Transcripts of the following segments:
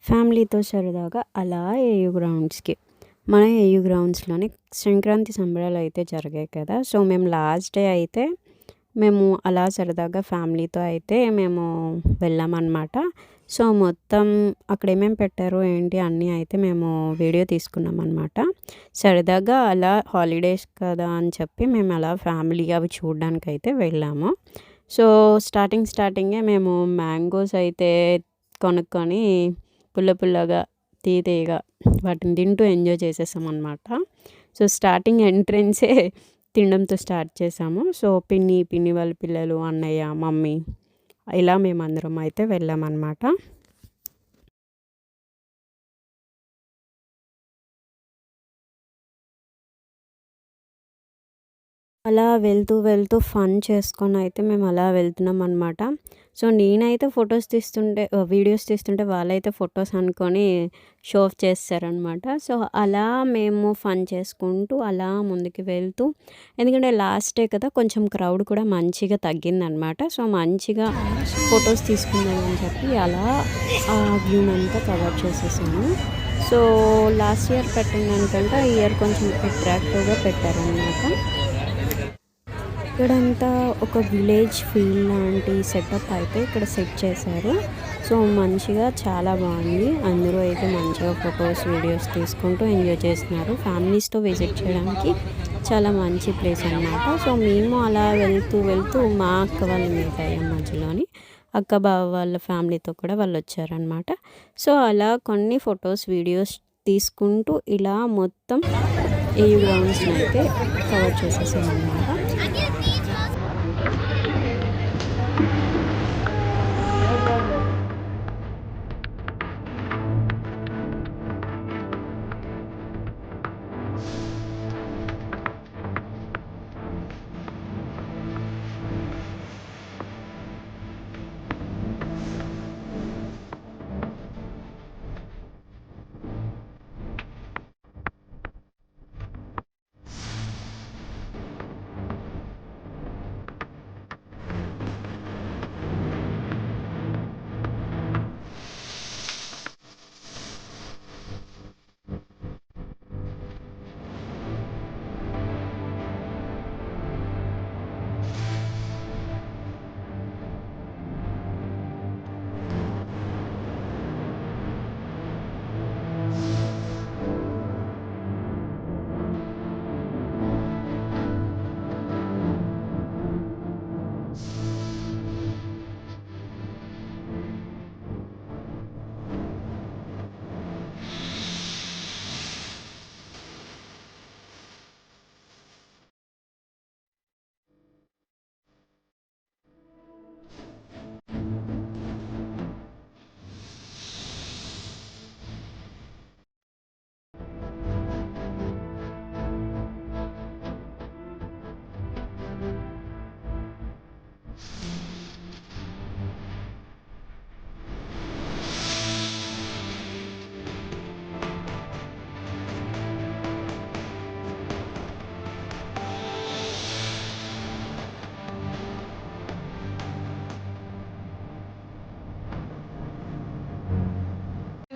ఫ్యామిలీతో సరదాగా అలా ఏయూ గ్రౌండ్స్‌కి. మన ఏయూ గ్రౌండ్స్‌లోనే సంక్రాంతి సంబరాలు అయితే జరిగాయి కదా! సో, మేము లాస్ట్ డే అయితే మేము అలా సరదాగా ఫ్యామిలీతో అయితే మేము వెళ్ళామన్నమాట. సో, మొత్తం అక్కడ ఏమేమి పెట్టారు ఏంటి అన్నీ అయితే మేము వీడియో తీసుకున్నామన్నమాట. సరదాగా అలా హాలిడేస్ కదా అని చెప్పి మేము అలా ఫ్యామిలీ అవి చూడడానికైతే వెళ్ళాము. సో, స్టార్టింగే మేము మ్యాంగోస్ అయితే కొనుక్కొని పుల్లగా, తీయగా వాటిని తింటూ ఎంజాయ్ చేసేసామన్నమాట. సో, స్టార్టింగ్ ఎంట్రన్సే తినడంతో స్టార్ట్ చేసాము. సో, పిన్ని వాళ్ళ పిల్లలు, అన్నయ్య, మమ్మీ ఇలా మేమందరం అయితే వెళ్ళామన్నమాట. అలా వెళ్తూ ఫన్ చేసుకొని అయితే మేము అలా వెళ్తున్నామన్నమాట. సో, నేనైతే వీడియోస్ తీస్తుంటే వాళ్ళైతే ఫొటోస్ అనుకోని షో ఆఫ్ చేసేసారనమాట. సో, అలా మేము ఫన్ చేసుకుంటూ అలా ముందుకు వెళ్తూ, ఎందుకంటే లాస్ట్ డే కదా కొంచెం క్రౌడ్ కూడా మంచిగా తగ్గిందనమాట. సో, మంచిగా ఫొటోస్ తీసుకుందామని చెప్పి అలా ఆ వ్యూనంతా కవర్ చేసేసాము. సో, లాస్ట్ ఇయర్ పెట్టిన దానికంటే ఈ ఇయర్ కొంచెం అట్రాక్టివ్‌గా పెట్టారనమాట. ఇక్కడంతా ఒక విలేజ్ ఫీల్ లాంటి సెటప్ అయితే ఇక్కడ సెట్ చేశారు. సో, మంచిగా చాలా బాగుంది. అందరూ అయితే మంచిగా ఫొటోస్, వీడియోస్ తీసుకుంటూ ఎంజాయ్ చేస్తున్నారు. ఫ్యామిలీస్‌తో విజిట్ చేయడానికి చాలా మంచి ప్లేస్ అనమాట. సో, మేము అలా వెళ్తూ మా అక్క వాళ్ళని మీట్ అయ్యాం మధ్యలోని. అక్క, బావ వాళ్ళ ఫ్యామిలీతో కూడా వాళ్ళు వచ్చారనమాట. సో, అలా కొన్ని ఫొటోస్, వీడియోస్ తీసుకుంటూ ఇలా మొత్తం ఏయూ గ్రౌండ్స్‌ని అయితే కవర్ చేసేసామన్నమాట.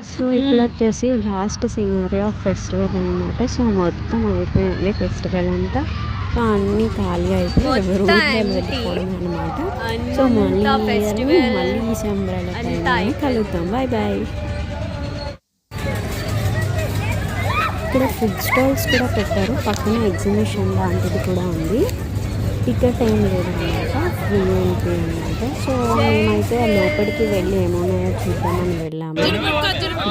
సో, ఇప్పుడు వచ్చేసి లాస్ట్ సీనరీ ఆఫ్ ఫెస్టివల్ అనమాట. సో, మొత్తం అయిపోయింది ఫెస్టివల్ అంతా. సో, అన్నీ ఖాళీ అయితే ఎవరు వెళ్ళిపోవడం అనమాట. సో, మళ్ళీ ఈ సంబరాల టైంలో కలుద్దాం. బాయ్. ఇక్కడ ఫుడ్ స్టాల్స్ కూడా పెట్టారు. పక్కన ఎగ్జిబిషన్ లాంటిది కూడా ఉంది. టికెట్ ఏం లేదన్నమాట, ఫ్రీ ఎంట్రీ అనమాట. సో, మేమైతే లోపలికి వెళ్ళి ఏమన్నాయో చూద్దామని వెళ్ళాము.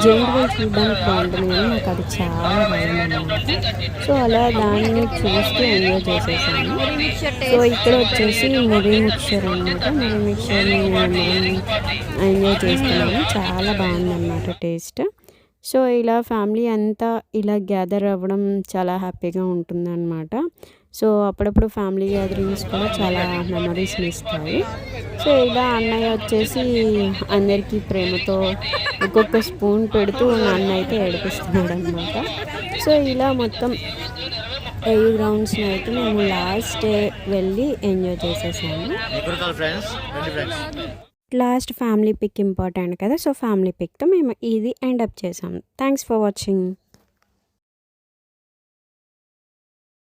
జైంట్ వీల్ చూడడానికి బాగుంటుంది కానీ నాకు అది చాలా భయం అనమాట. సో, అలా దాన్ని చూస్తూ ఎంజాయ్ చేసేసాము. సో, ఇక్కడ వచ్చేసి మురి మిక్చర్ అనమాట. మురి మిక్చర్ని ఎంజాయ్ చేస్తున్నాము. చాలా బాగుందన్నమాట టేస్ట్. సో, ఇలా ఫ్యామిలీ అంతా ఇలా గ్యాదర్ అవ్వడం చాలా హ్యాపీగా ఉంటుందన్నమాట. సో, అప్పుడప్పుడు ఫ్యామిలీ గ్యాదరింగ్స్ కూడా చాలా మెమరీస్ని ఇస్తాయి. సో, ఇలా అన్నయ్య వచ్చేసి అందరికీ ప్రేమతో ఒక్కొక్క స్పూన్ పెడుతూ నన్ను అయితే ఏడిపిస్తున్నాడు అనమాట. సో, ఇలా మొత్తం ఏయూ గ్రౌండ్స్ని అయితే మేము లాస్ట్ డే వెళ్ళి ఎంజాయ్ చేసేసాము. లాస్ట్ ఫ్యామిలీ పిక్ ఇంపార్టెంట్ కదా! సో, ఫ్యామిలీ పిక్‌తో మేము ఇది ఎండ్ అప్ చేసాం. Thanks for watching.